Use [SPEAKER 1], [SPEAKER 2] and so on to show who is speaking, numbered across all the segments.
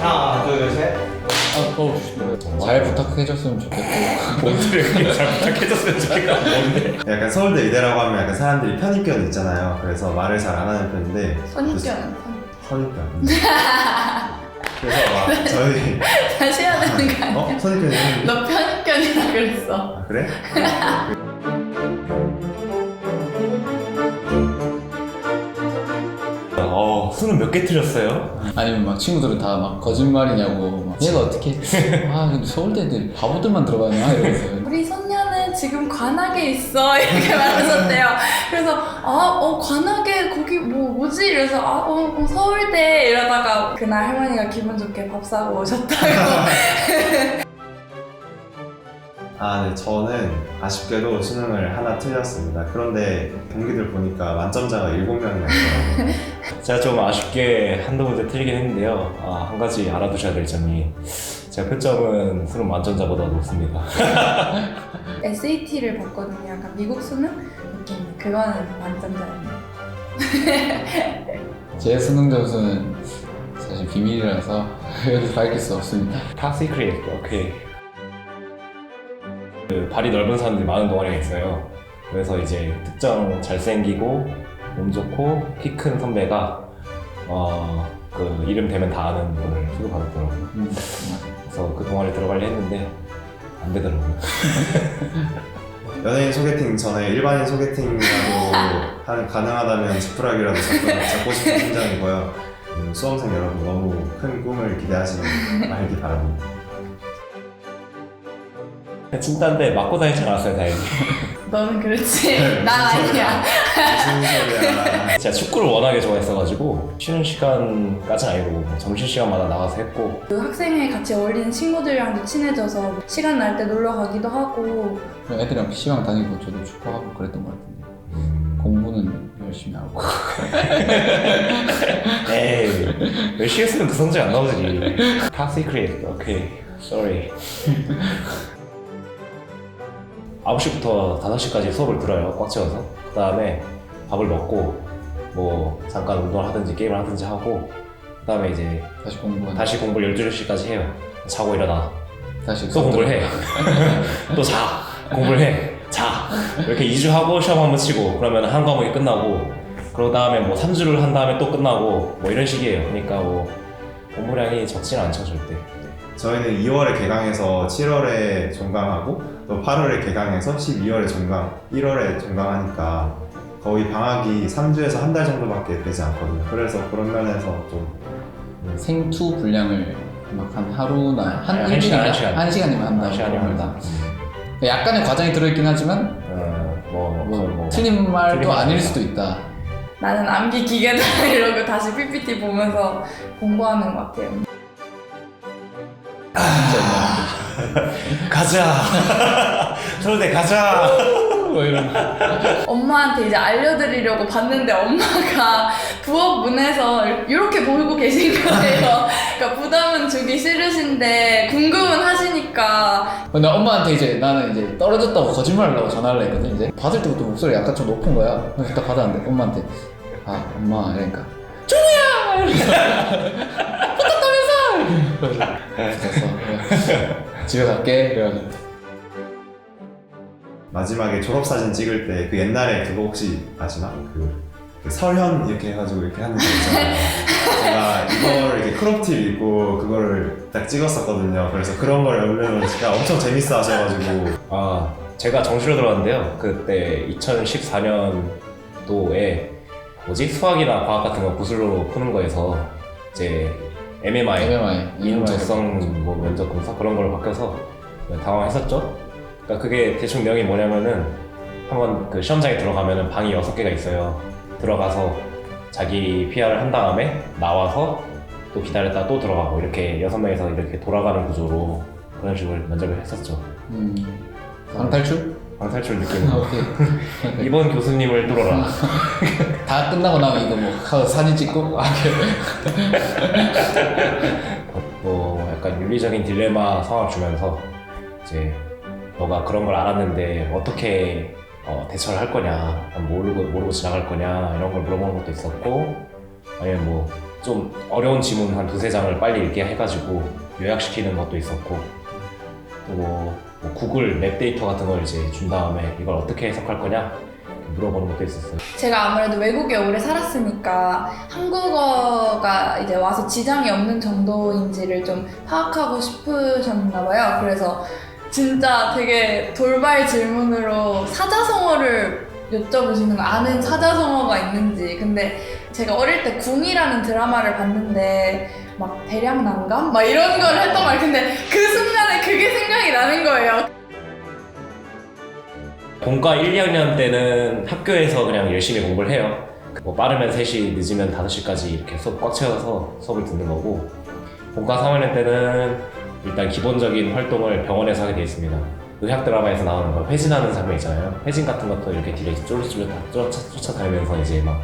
[SPEAKER 1] 하나, 둘, 셋.
[SPEAKER 2] 잘 부탁해줬으면 좋겠고.
[SPEAKER 1] 뭔 소리야? 잘 부탁해줬으면 좋겠다. 뭔데?
[SPEAKER 3] 약간 서울대 의대라고 하면 약간 사람들이 편입견이 있잖아요. 그래서 말을 잘 안 하는 편인데
[SPEAKER 4] 선입견은
[SPEAKER 3] 선입견. 그래서 막 저희
[SPEAKER 4] 다시 해야 되는 거 아니야?
[SPEAKER 3] 선입견이
[SPEAKER 4] 너 편입견이라 그랬어.
[SPEAKER 3] 아, 그래?
[SPEAKER 1] 수능 몇 개 틀렸어요?
[SPEAKER 2] 아니면 막 친구들은 다 막 거짓말이냐고. 막 얘가 어떻게 근데 서울대 애들 바보들만 들어가냐 이러면서.
[SPEAKER 4] 우리 손녀는 지금 관악에 있어 이렇게 말하셨대요. 그래서 관악에 거기 뭐지? 이래서 서울대 이러다가 그날 할머니가 기분 좋게 밥 사고 오셨다고.
[SPEAKER 3] 네, 저는 아쉽게도 수능을 하나 틀렸습니다. 그런데 동기들 보니까 만점자가 7명이나 있더라고요.
[SPEAKER 1] 제가 좀 아쉽게 한두 문제 틀리긴 했는데요. 한 가지 알아두셔야 될 점이 제가 표점은 수능 만점자보다 높습니다.
[SPEAKER 4] SAT를 봤거든요. 약간 미국 수능 느낌. 그거는 만점자예요.
[SPEAKER 2] 제 수능 점수는 사실 비밀이라서 여기서 밝힐 수 없습니다.
[SPEAKER 1] Top secret. 오케이. 그 발이 넓은 사람들이 많은 동아리가 있어요. 그래서 이제 특정 잘생기고 몸 좋고 키 큰 선배가 그 이름 대면 다 아는 분을 소개받았더라고요. 그래서 그 동아리 들어가려 했는데 안 되더라고요.
[SPEAKER 3] 연예인 소개팅 전에 일반인 소개팅이라도 가능하다면 지푸라기라도 잡고 싶은 심정이고요. 수험생 여러분 너무 큰 꿈을 기대하지 말기 바랍니다.
[SPEAKER 1] 진짜인데 맞고 다니지 않았어요, 다행히.
[SPEAKER 4] 너는 그렇지. 난 아니야.
[SPEAKER 3] 무슨 소리야.
[SPEAKER 1] 제가 축구를 워낙에 좋아했어가지고 쉬는 시간까지는 아니고 뭐 점심시간마다 나가서 했고
[SPEAKER 4] 그 학생회 같이 어울리는 친구들이랑도 친해져서 시간 날 때 놀러 가기도 하고.
[SPEAKER 2] 애들이랑 PC방 다니고 저도 축구하고 그랬던 것 같은데 공부는 열심히 하고.
[SPEAKER 1] 에이 열심히 했으면 그 성적 안 나오지. Top secret. 오케이. Sorry. 9시부터 5시까지 수업을 들어요. 꽉 채워서. 그 다음에 밥을 먹고 뭐 잠깐 운동을 하든지 게임을 하든지 하고 그 다음에 이제 다시 공부를 12시까지 해요. 자고 일어나.
[SPEAKER 2] 다시
[SPEAKER 1] 또 공부를 해. 또 자. 공부를 해. 자. 이렇게 2주 하고 시험 한번 치고 그러면 한 과목이 끝나고 그 다음에 뭐 3주를 한 다음에 또 끝나고 뭐 이런 식이에요. 그러니까 뭐 공부량이 적진 않죠 절대.
[SPEAKER 3] 저희는 2월에 개강해서 7월에 종강하고 또 8월에 개강해서 12월에 종강, 1월에 종강하니까 거의 방학이 3주에서 한 달 정도밖에 되지 않거든요. 그래서 그런 면에서 좀
[SPEAKER 2] 생투 분량을 막 한 하루나
[SPEAKER 1] 한 시간,
[SPEAKER 2] 한 시간이면 한다.
[SPEAKER 1] 한 시간이면 한다.
[SPEAKER 2] 약간의 과정이 들어있긴 하지만 틀린 말도 아닐 수도 있다.
[SPEAKER 4] 나는 암기 기계다 이러고 다시 PPT 보면서 공부하는 것 같아요.
[SPEAKER 1] 가자. 서울대 가자.
[SPEAKER 2] 뭐 이런.
[SPEAKER 4] 엄마한테 이제 알려드리려고 봤는데 엄마가 부엌 문에서 이렇게 보고 계신 거예요. 그러니까 부담은 주기 싫으신데 궁금은 하시니까.
[SPEAKER 2] 근데 엄마한테 이제 나는 이제 떨어졌다고 거짓말하려고 전화를 했거든. 이제 받을 때부터 목소리 약간 좀 높은 거야. 그래서 딱 받았는데 엄마한테 엄마 이러니까 종이야! 붙었다면서! 그래서 집에 갈게. 그래가지고
[SPEAKER 3] 마지막에 졸업사진 찍을 때 그 옛날에 그거 혹시 아시나? 그 설현 이렇게 해가지고 이렇게 하는 거 있잖아요. 제가 이걸 이렇게 크롭티를 입고 그거를 딱 찍었었거든요. 그래서 그런 걸 올려놓으면 진짜 엄청 재밌어 하셔가지고
[SPEAKER 1] 제가 정시로 들어갔는데요. 그때 2014년도에 수학이나 과학 같은 거 구슬로 푸는 거에서 이제 MMI 인적성 뭐 면접 검사 그런 걸로 바뀌어서 당황했었죠. 그러니까 그게 대충 내용이 뭐냐면은 한번 그 시험장에 들어가면은 방이 6개가 있어요. 들어가서 자기 PR을 한 다음에 나와서 또 기다렸다가 또 들어가고 이렇게 6명이서 이렇게 돌아가는 구조로 그런 식으로 면접을 했었죠.
[SPEAKER 2] 방탈출?
[SPEAKER 1] 방탈출 느낌으로.
[SPEAKER 2] 오케이.
[SPEAKER 1] 이번 교수님을 뚫어라.
[SPEAKER 2] 다 끝나고 나면 이거 뭐 사진 찍고
[SPEAKER 1] 뭐 약간 윤리적인 딜레마 상황을 주면서 이제 너가 그런 걸 알았는데 어떻게 대처를 할 거냐, 모르고 지나갈 거냐 이런 걸 물어보는 것도 있었고, 아니면 뭐 좀 어려운 지문 한 두세 장을 빨리 읽게 해가지고 요약시키는 것도 있었고 또 뭐 구글 맵 데이터 같은 걸 이제 준 다음에 이걸 어떻게 해석할 거냐 물어보는 것도 있었어요.
[SPEAKER 4] 제가 아무래도 외국에 오래 살았으니까 한국어가 이제 와서 지장이 없는 정도인지를 좀 파악하고 싶으셨나 봐요. 그래서 진짜 되게 돌발 질문으로 사자성어를 여쭤보시는 거, 아는 사자성어가 있는지. 근데 제가 어릴 때 궁이라는 드라마를 봤는데 막 대량난감? 막 이런 걸 했단 말이에요. 근데 그 순간에 그게 생각이 나는 거예요.
[SPEAKER 1] 본과 1, 2학년 때는 학교에서 그냥 열심히 공부를 해요. 뭐 빠르면 3시, 늦으면 5시까지 이렇게 수업 꽉 채워서 수업을 듣는 거고, 본과 3학년 때는 일단 기본적인 활동을 병원에서 하게 돼 있습니다. 의학 드라마에서 나오는 거 회진하는 장면 있잖아요. 회진 같은 것도 이렇게 뒤에 쫄쫄쫄 쫓아다니면서 이제 막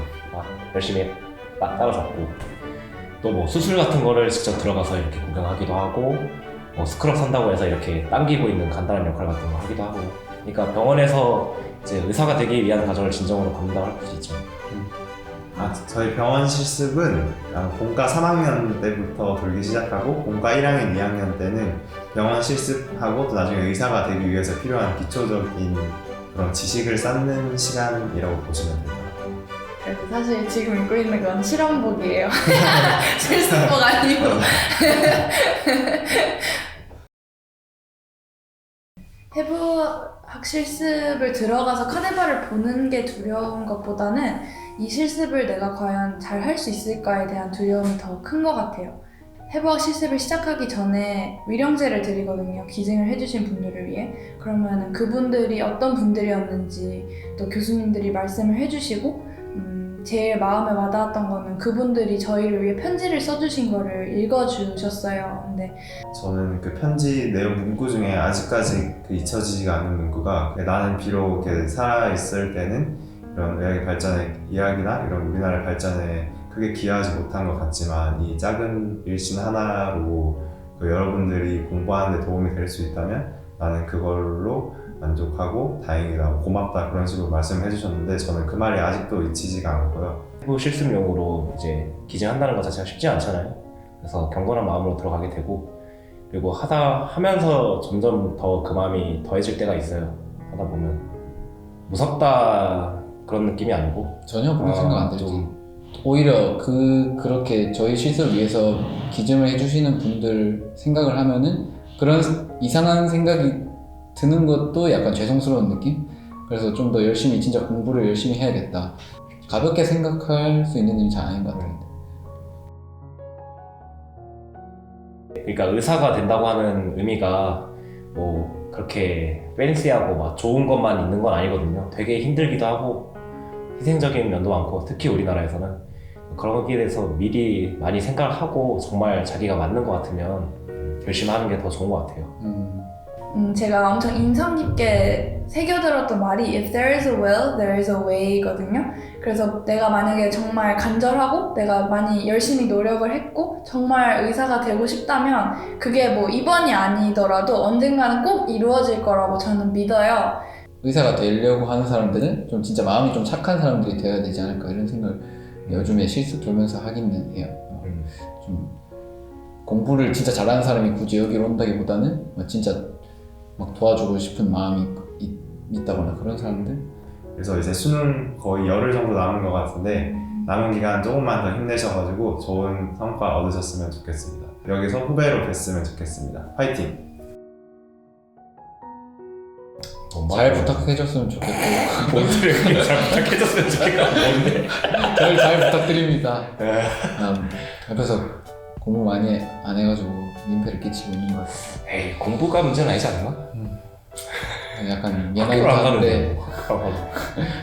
[SPEAKER 1] 열심히 따라잡고, 또 뭐 수술 같은 거를 직접 들어가서 이렇게 구경하기도 하고, 뭐 스크럽 산다고 해서 이렇게 당기고 있는 간단한 역할 같은 거 하기도 하고. 그러니까 병원에서 이제 의사가 되기 위한 과정을 진정으로 밟는다고 할 수 있죠.
[SPEAKER 3] 저희 병원 실습은 본과 3학년 때부터 돌기 시작하고 본과 1학년, 2학년 때는 병원 실습하고 또 나중에 의사가 되기 위해서 필요한 기초적인 그런 지식을 쌓는 시간이라고 보시면 됩니다.
[SPEAKER 4] 그래서 사실 지금 입고 있는 건 실험복이에요. 실습복 아니고. 해부학 실습을 들어가서 카네바를 보는 게 두려운 것보다는 이 실습을 내가 과연 잘 할 수 있을까에 대한 두려움이 더 큰 것 같아요. 해부학 실습을 시작하기 전에 위령제를 드리거든요. 기증을 해주신 분들을 위해. 그러면 그분들이 어떤 분들이었는지 또 교수님들이 말씀을 해주시고, 제일 마음에 와닿았던 거는 그분들이 저희를 위해 편지를 써주신 거를 읽어주셨어요. 근데
[SPEAKER 3] 저는 그 편지 내용 문구 중에 아직까지 그 잊혀지지가 않는 문구가, 나는 비록 이렇게 살아있을 때는 이런 의학의 발전의 이야기나 이런 우리나라의 발전에 크게 기여하지 못한 것 같지만 이 작은 일신 하나로 여러분들이 공부하는 데 도움이 될 수 있다면 나는 그걸로 만족하고 다행이다, 고맙다, 그런 식으로 말씀해 주셨는데 저는 그 말이 아직도 잊히지가 않고요.
[SPEAKER 1] 해부 실습용으로 이제 기증한다는 것 자체가 쉽지 않잖아요. 그래서 경건한 마음으로 들어가게 되고, 그리고 하면서 점점 더 그 마음이 더해질 때가 있어요. 하다 보면 무섭다 그런 느낌이 아니고
[SPEAKER 2] 전혀 그런 생각 안 들지. 오히려 그렇게 저희 실습을 위해서 기증을 해주시는 분들 생각을 하면은 그런 이상한 생각이 드는 것도 약간 죄송스러운 느낌? 그래서 좀 더 열심히, 진짜 공부를 열심히 해야겠다. 가볍게 생각할 수 있는 일이 잘 아닌 것 같은데.
[SPEAKER 1] 그러니까 의사가 된다고 하는 의미가 뭐 그렇게 팬시하고 막 좋은 것만 있는 건 아니거든요. 되게 힘들기도 하고 희생적인 면도 많고, 특히 우리나라에서는 그런 거기에 대해서 미리 많이 생각을 하고 정말 자기가 맞는 것 같으면 열심히 하는 게 더 좋은 것 같아요.
[SPEAKER 4] 제가 엄청 인상 깊게 새겨들었던 말이 If there is a will, there is a way 거든요. 그래서 내가 만약에 정말 간절하고 내가 많이 열심히 노력을 했고 정말 의사가 되고 싶다면 그게 뭐 이번이 아니더라도 언젠가는 꼭 이루어질 거라고 저는 믿어요.
[SPEAKER 2] 의사가 되려고 하는 사람들은 좀 진짜 마음이 좀 착한 사람들이 되어야 되지 않을까, 이런 생각을 요즘에 실습 돌면서 하기는 해요. 좀 공부를 진짜 잘하는 사람이 굳이 여기로 온다기보다는 진짜 막 도와주고 싶은 마음이 있다거나 그런 사람들.
[SPEAKER 3] 그래서 이제 수능 거의 열흘 정도 남은 것 같은데 남은 기간 조금만 더 힘내셔가지고 좋은 성과 얻으셨으면 좋겠습니다. 여기서 후배로 뵀으면 좋겠습니다. 화이팅!
[SPEAKER 2] 잘 부탁해줬으면 좋겠고.
[SPEAKER 1] 뭔 소리야? 잘 부탁해줬으면 좋겠다. 뭔데?
[SPEAKER 2] 저를 잘 부탁드립니다. 옆에서 공부 많이 안 해가지고 민폐를 끼치고 있는 것 같아요.
[SPEAKER 1] 에이, 공부가 문제는 아니지 않나?
[SPEAKER 2] 약간 미안하기도
[SPEAKER 1] 학교를 안
[SPEAKER 2] 한데.
[SPEAKER 1] 가는데 학교를 안 가고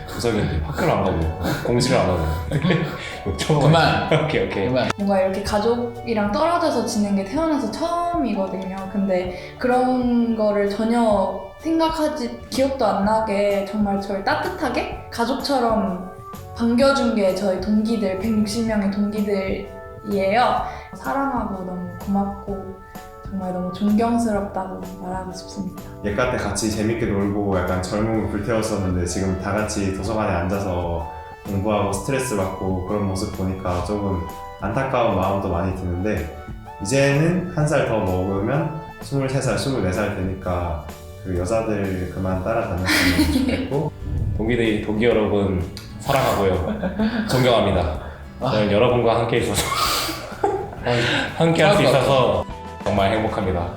[SPEAKER 1] 구석인데 학교를 안 가고 공지를 안 하고
[SPEAKER 2] 그만!
[SPEAKER 1] 오케이
[SPEAKER 2] 그만.
[SPEAKER 4] 뭔가 이렇게 가족이랑 떨어져서 지낸 게 태어나서 처음이거든요. 근데 그런 거를 전혀 생각하지, 기억도 안 나게 정말 저를 따뜻하게 가족처럼 반겨준 게 저희 동기들, 160명의 동기들이에요. 사랑하고 너무 고맙고 정말 너무 존경스럽다고 말하고 싶습니다.
[SPEAKER 3] 예과 때 같이 재밌게 놀고 약간 젊음을 불태웠었는데 지금 다 같이 도서관에 앉아서 공부하고 스트레스 받고 그런 모습 보니까 조금 안타까운 마음도 많이 드는데 이제는 한 살 더 먹으면 23살, 24살 되니까 그 여자들 그만 따라다녔으면 좋겠고
[SPEAKER 1] 동기 여러분 사랑하고요. 존경합니다. 저는 여러분과 함께 있어서 함께 할 수 있어서 정말 행복합니다.